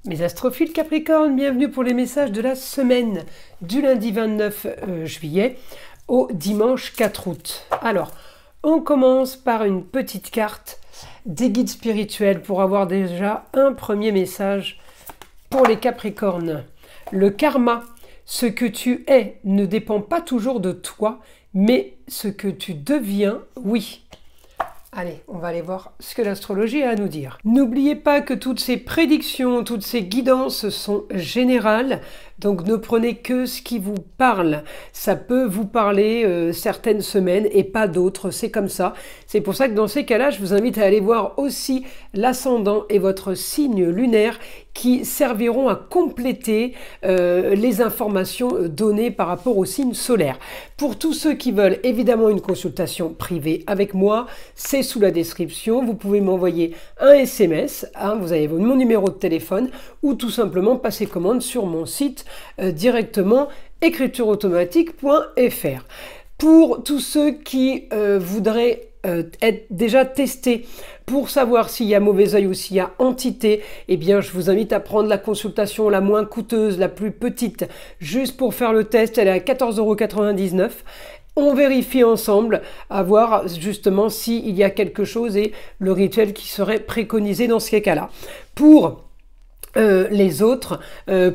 Mes astrophiles Capricorne, bienvenue pour les messages de la semaine du lundi 29 juillet au dimanche 4 août. Alors, on commence par une petite carte des guides spirituels pour avoir déjà un premier message pour les Capricornes. Le karma, ce que tu es ne dépend pas toujours de toi, mais ce que tu deviens, oui. Allez, on va aller voir ce que l'astrologie a à nous dire. N'oubliez pas que toutes ces prédictions, toutes ces guidances sont générales, donc ne prenez que ce qui vous parle. Ça peut vous parler certaines semaines et pas d'autres, c'est comme ça. C'est pour ça que dans ces cas-là, je vous invite à aller voir aussi l'ascendant et votre signe lunaire qui serviront à compléter les informations données par rapport au signe solaire. Pour tous ceux qui veulent évidemment une consultation privée avec moi, c'est sous la description. Vous pouvez m'envoyer un SMS, vous avez mon numéro de téléphone, ou tout simplement passer commande sur mon site directement écritureautomatique.fr. Pour tous ceux qui voudraient être déjà testés pour savoir s'il y a mauvais œil ou s'il y a entité, eh bien je vous invite à prendre la consultation la moins coûteuse, la plus petite, juste pour faire le test. Elle est à 14,99 €. On vérifie ensemble à voir justement s'il y a quelque chose et le rituel qui serait préconisé dans ces cas-là. Pour les autres,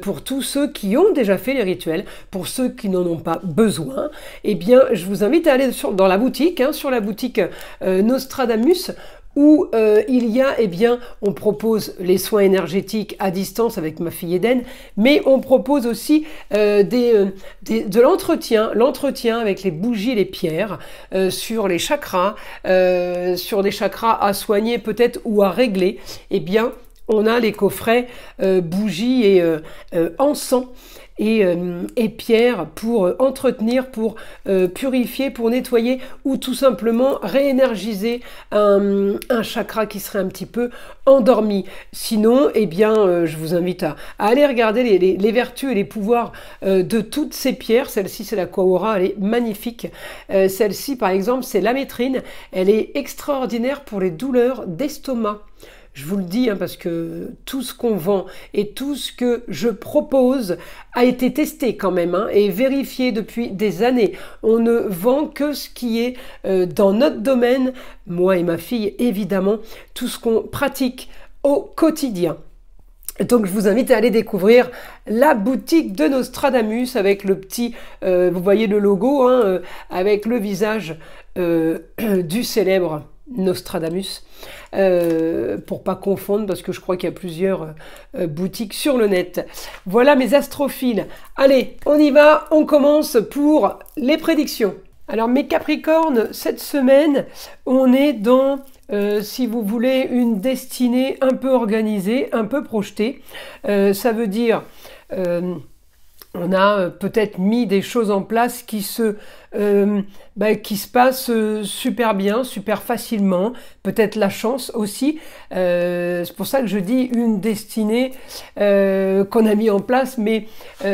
pour tous ceux qui ont déjà fait les rituels, pour ceux qui n'en ont pas besoin, eh bien je vous invite à aller dans la boutique, sur la boutique Nostradamus, où il y a, on propose les soins énergétiques à distance avec ma fille Eden, mais on propose aussi de l'entretien avec les bougies et les pierres, sur les chakras, sur des chakras à soigner peut-être ou à régler. Eh bien, on a les coffrets bougies et encens et pierres pour entretenir, pour purifier, pour nettoyer ou tout simplement réénergiser un chakra qui serait un petit peu endormi. Sinon, je vous invite à aller regarder les vertus et les pouvoirs de toutes ces pierres. Celle-ci, c'est la Quahora, elle est magnifique. Celle-ci, par exemple, c'est l'amétrine. Elle est extraordinaire pour les douleurs d'estomac. Je vous le dis, parce que tout ce qu'on vend et tout ce que je propose a été testé quand même et vérifié depuis des années. On ne vend que ce qui est dans notre domaine, moi et ma fille évidemment, tout ce qu'on pratique au quotidien. Donc je vous invite à aller découvrir la boutique de Nostradamus avec le petit, vous voyez le logo, avec le visage du célèbre Nostradamus, pour pas confondre parce que je crois qu'il y a plusieurs boutiques sur le net. Voilà mes astrophiles. Allez, on y va, on commence pour les prédictions. Alors mes Capricornes, cette semaine, on est dans, si vous voulez, une destinée un peu organisée, un peu projetée. Ça veut dire... on a peut-être mis des choses en place qui se passent super bien, super facilement. Peut-être la chance aussi. C'est pour ça que je dis une destinée qu'on a mis en place, mais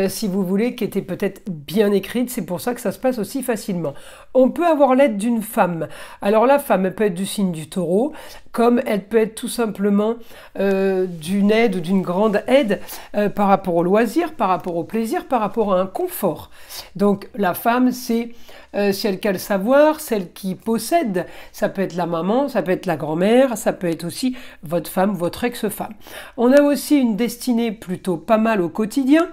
si vous voulez, qui était peut-être bien écrite. C'est pour ça que ça se passe aussi facilement. On peut avoir l'aide d'une femme. Alors la femme, elle peut être du signe du Taureau, comme elle peut être tout simplement d'une aide ou d'une grande aide par rapport au loisir, par rapport au plaisir, par rapport à un confort. Donc la femme, c'est celle qui a le savoir, celle qui possède. Ça peut être la maman, ça peut être la grand-mère, ça peut être aussi votre femme, votre ex-femme. On a aussi une destinée plutôt pas mal au quotidien,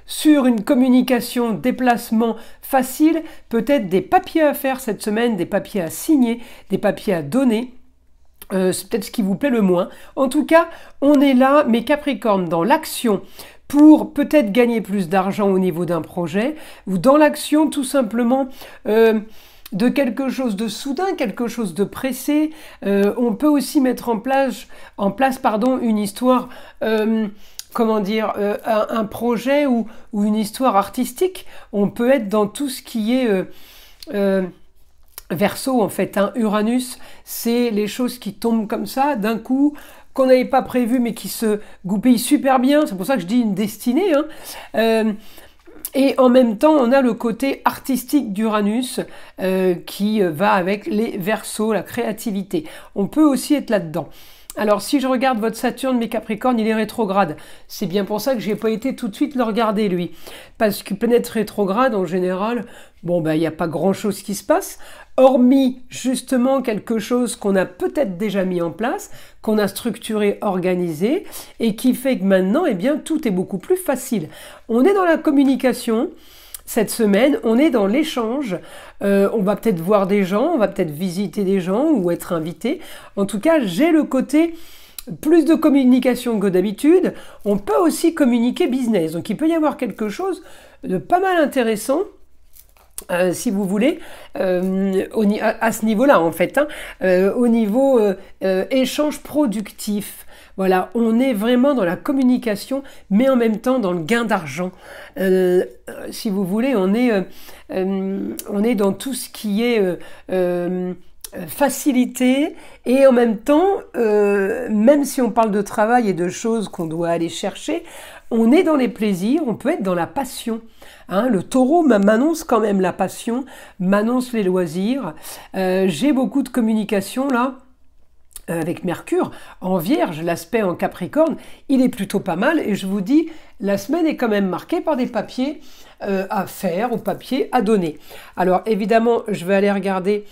sur une communication, déplacement facile, peut-être des papiers à faire cette semaine, des papiers à signer, des papiers à donner. C'est peut-être ce qui vous plaît le moins. En tout cas, on est là, mes Capricornes, dans l'action, pour peut-être gagner plus d'argent au niveau d'un projet, ou dans l'action tout simplement de quelque chose de soudain, quelque chose de pressé. On peut aussi mettre en place une histoire, un projet ou une histoire artistique. On peut être dans tout ce qui est... Verseau, en fait, Uranus, c'est les choses qui tombent comme ça, d'un coup, qu'on n'avait pas prévu, mais qui se goupillent super bien. C'est pour ça que je dis une destinée. Et en même temps, on a le côté artistique d'Uranus qui va avec les Verseaux, la créativité. On peut aussi être là-dedans. Alors, si je regarde votre Saturne, mes Capricornes, il est rétrograde. C'est bien pour ça que je n'ai pas été tout de suite le regarder, lui. Parce que planète rétrograde, en général, bon, ben, il n'y a pas grand-chose qui se passe, hormis justement quelque chose qu'on a peut-être déjà mis en place, qu'on a structuré, organisé, et qui fait que maintenant, eh bien, tout est beaucoup plus facile. On est dans la communication. Cette semaine, on est dans l'échange, on va peut-être voir des gens, on va peut-être visiter des gens ou être invité. En tout cas, j'ai le côté plus de communication que d'habitude. On peut aussi communiquer business, donc il peut y avoir quelque chose de pas mal intéressant. Si vous voulez, à ce niveau-là en fait, au niveau échange productif. Voilà, on est vraiment dans la communication, mais en même temps dans le gain d'argent. Si vous voulez, on est dans tout ce qui est facilité et en même temps, même si on parle de travail et de choses qu'on doit aller chercher, on est dans les plaisirs, on peut être dans la passion. Hein, le taureau m'annonce quand même la passion, m'annonce les loisirs. J'ai beaucoup de communication là. Avec Mercure, en Vierge, l'aspect en Capricorne, il est plutôt pas mal et je vous dis, la semaine est quand même marquée par des papiers à faire ou papiers à donner. Alors évidemment, je vais aller regarder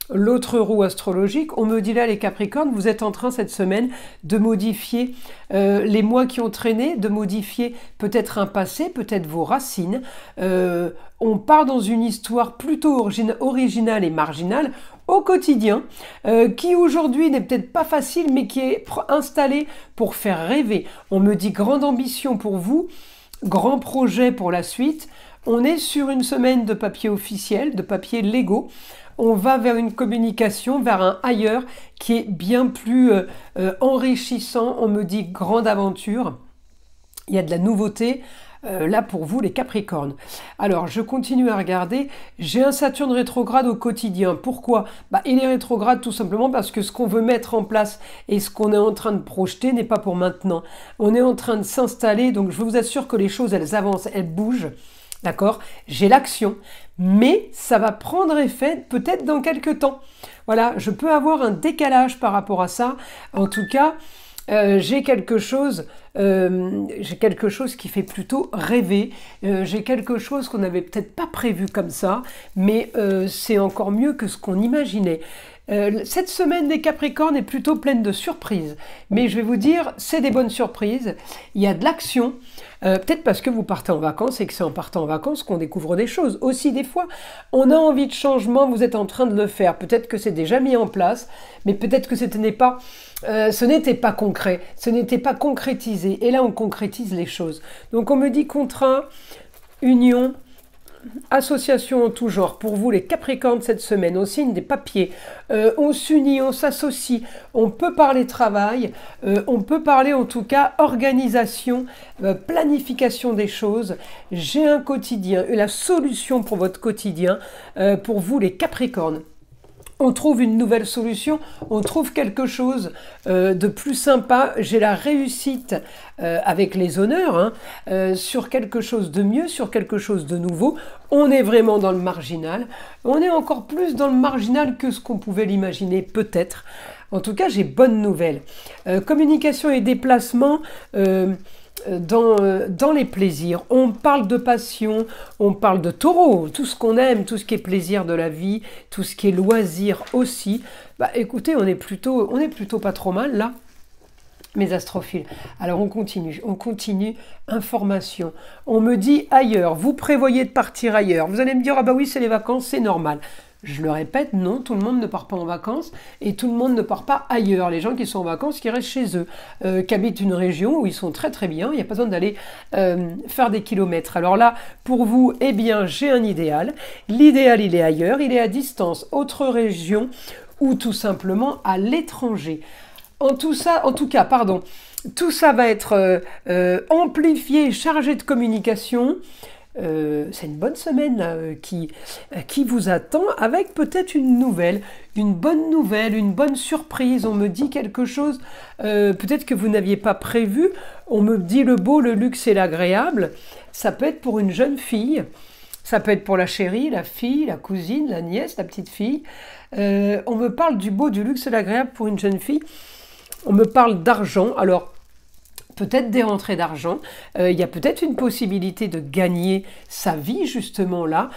l'autre roue astrologique. On me dit là, les Capricornes, vous êtes en train cette semaine de modifier les mois qui ont traîné, de modifier peut-être un passé, peut-être vos racines. On part dans une histoire plutôt originale et marginale au quotidien, qui aujourd'hui n'est peut-être pas facile, mais qui est installé pour faire rêver. On me dit grande ambition pour vous, grand projet pour la suite. On est sur une semaine de papier officiel, de papier légaux. On va vers une communication, vers un ailleurs qui est bien plus enrichissant. On me dit grande aventure. Il y a de la nouveauté. Là pour vous les Capricornes. Alors je continue à regarder, j'ai un Saturne rétrograde au quotidien. Pourquoi? Il est rétrograde tout simplement parce que ce qu'on veut mettre en place et ce qu'on est en train de projeter n'est pas pour maintenant. On est en train de s'installer, donc je vous assure que les choses elles avancent, elles bougent. D'accord? J'ai l'action, mais ça va prendre effet peut-être dans quelques temps. Voilà, je peux avoir un décalage par rapport à ça. En tout cas, j'ai quelque chose qui fait plutôt rêver, j'ai quelque chose qu'on n'avait peut-être pas prévu comme ça, mais c'est encore mieux que ce qu'on imaginait. Cette semaine des Capricornes est plutôt pleine de surprises, mais je vais vous dire, c'est des bonnes surprises, il y a de l'action, peut-être parce que vous partez en vacances et que c'est en partant en vacances qu'on découvre des choses. Aussi des fois, on a envie de changement, vous êtes en train de le faire, peut-être que c'est déjà mis en place, mais peut-être que ce n'était pas concret, ce n'était pas concrétisé, et là on concrétise les choses. Donc on me dit contrat, union, association en tout genre, pour vous les Capricornes cette semaine, on signe des papiers, on s'unit, on s'associe, on peut parler travail, on peut parler en tout cas organisation, planification des choses. J'ai un quotidien, la solution pour votre quotidien, pour vous les Capricornes. On trouve une nouvelle solution, on trouve quelque chose de plus sympa. J'ai la réussite avec les honneurs, sur quelque chose de mieux, sur quelque chose de nouveau. On est vraiment dans le marginal. On est encore plus dans le marginal que ce qu'on pouvait l'imaginer peut-être. En tout cas, j'ai bonne nouvelle. Communication et déplacement... dans les plaisirs, on parle de passion, on parle de taureau, tout ce qu'on aime, tout ce qui est plaisir de la vie, tout ce qui est loisir aussi. Écoutez, on est plutôt pas trop mal là, mes astrophiles. Alors on continue, information. On me dit ailleurs, vous prévoyez de partir ailleurs. Vous allez me dire, ah bah oui, c'est les vacances, c'est normal. Je le répète, non, tout le monde ne part pas en vacances et tout le monde ne part pas ailleurs. Les gens qui sont en vacances, qui restent chez eux, qui habitent une région où ils sont très très bien, il n'y a pas besoin d'aller faire des kilomètres. Alors là, pour vous, eh bien, j'ai un idéal. L'idéal, il est ailleurs, il est à distance, autre région ou tout simplement à l'étranger. Tout ça va être amplifié, chargé de communication. C'est une bonne semaine là, qui vous attend avec peut-être une bonne nouvelle, une bonne surprise. On me dit quelque chose peut-être que vous n'aviez pas prévu. On me dit le beau, le luxe et l'agréable. Ça peut être pour une jeune fille, ça peut être pour la chérie, la fille, la cousine, la nièce, la petite fille. On me parle du beau, du luxe et l'agréable pour une jeune fille. On me parle d'argent. Alors, peut-être des rentrées d'argent, il y a peut-être une possibilité de gagner sa vie justement là.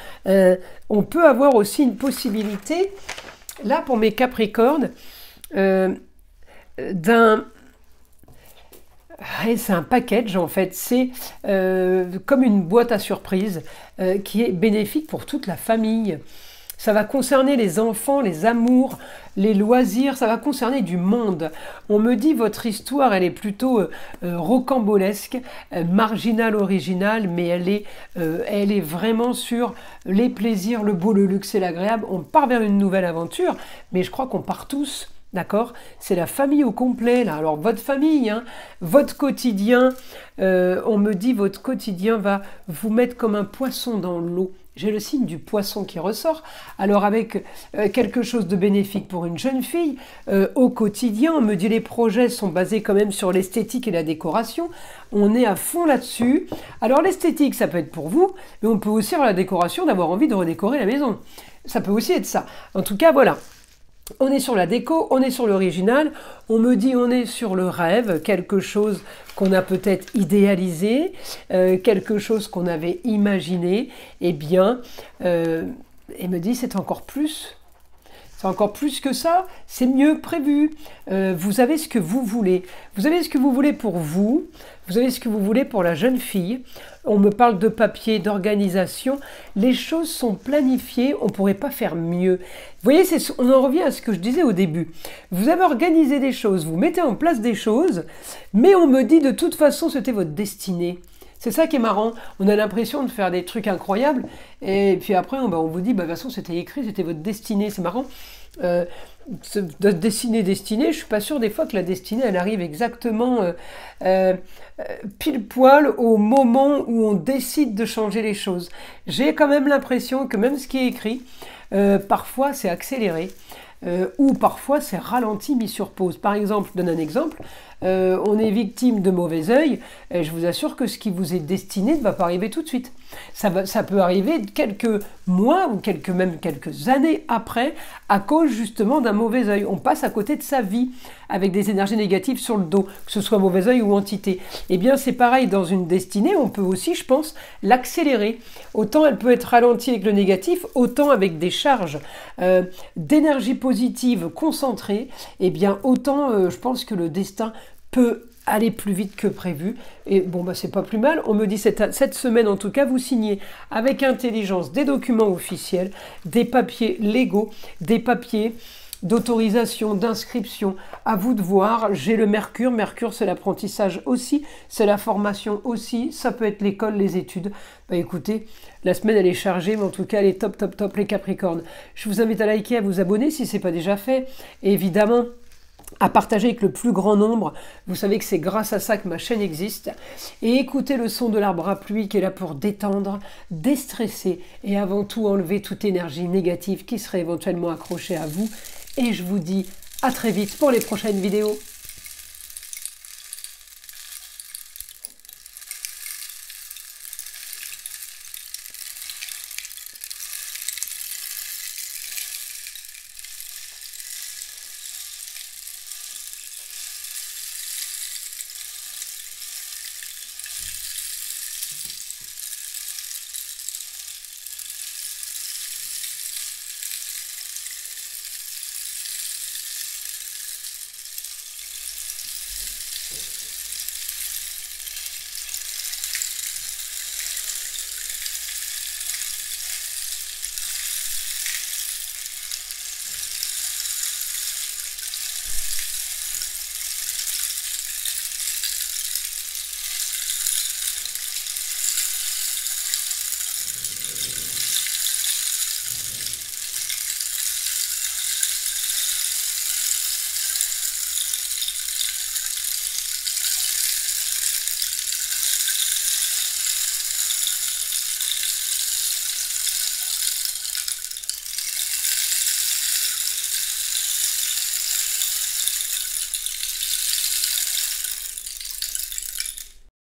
On peut avoir aussi une possibilité, là pour mes Capricornes, c'est un package en fait, c'est comme une boîte à surprise qui est bénéfique pour toute la famille. Ça va concerner les enfants, les amours, les loisirs, ça va concerner du monde. On me dit votre histoire, elle est plutôt rocambolesque, marginale, originale, mais elle est vraiment sur les plaisirs, le beau, le luxe et l'agréable. On part vers une nouvelle aventure, mais je crois qu'on part tous. D'accord? C'est la famille au complet, là. Alors, votre famille, hein, votre quotidien, on me dit votre quotidien va vous mettre comme un poisson dans l'eau. J'ai le signe du poisson qui ressort. Alors, avec quelque chose de bénéfique pour une jeune fille, au quotidien, on me dit les projets sont basés quand même sur l'esthétique et la décoration. On est à fond là-dessus. Alors, l'esthétique, ça peut être pour vous, mais on peut aussi avoir la décoration d'avoir envie de redécorer la maison. Ça peut aussi être ça. En tout cas, voilà. On est sur la déco, on est sur l'original, on me dit on est sur le rêve, quelque chose qu'on a peut-être idéalisé, quelque chose qu'on avait imaginé, eh bien, et me dit c'est encore plus. C'est encore plus que ça, c'est mieux prévu. Vous avez ce que vous voulez. Vous avez ce que vous voulez pour vous, vous avez ce que vous voulez pour la jeune fille. On me parle de papier, d'organisation. Les choses sont planifiées, on ne pourrait pas faire mieux. Vous voyez, on en revient à ce que je disais au début. Vous avez organisé des choses, vous mettez en place des choses, mais on me dit de toute façon c'était votre destinée. C'est ça qui est marrant, on a l'impression de faire des trucs incroyables, et puis après on vous dit, de toute façon c'était écrit, c'était votre destinée, c'est marrant. De destinée, je suis pas sûre des fois que la destinée elle arrive exactement pile poil au moment où on décide de changer les choses. J'ai quand même l'impression que même ce qui est écrit, parfois c'est accéléré. Ou parfois c'est ralenti, mis sur pause. Par exemple, je donne un exemple, on est victime de mauvais œil, et je vous assure que ce qui vous est destiné ne va pas arriver tout de suite. Ça peut arriver quelques mois ou même quelques années après, à cause justement d'un mauvais œil. On passe à côté de sa vie avec des énergies négatives sur le dos, que ce soit mauvais œil ou entité. Eh bien c'est pareil dans une destinée, on peut aussi, je pense, l'accélérer. Autant elle peut être ralentie avec le négatif, autant avec des charges d'énergie positive concentrée, eh bien autant je pense que le destin peut aller plus vite que prévu. Et bon, c'est pas plus mal. On me dit cette semaine, en tout cas, vous signez avec intelligence des documents officiels, des papiers légaux, des papiers d'autorisation, d'inscription. À vous de voir. J'ai le Mercure. Mercure, c'est l'apprentissage aussi, c'est la formation aussi. Ça peut être l'école, les études. Écoutez, la semaine, elle est chargée, mais en tout cas, elle est top, top, top, les Capricornes. Je vous invite à liker, à vous abonner si ce n'est pas déjà fait. Et évidemment, à partager avec le plus grand nombre. Vous savez que c'est grâce à ça que ma chaîne existe. Et écoutez le son de l'arbre à pluie qui est là pour détendre, déstresser et avant tout enlever toute énergie négative qui serait éventuellement accrochée à vous. Et je vous dis à très vite pour les prochaines vidéos.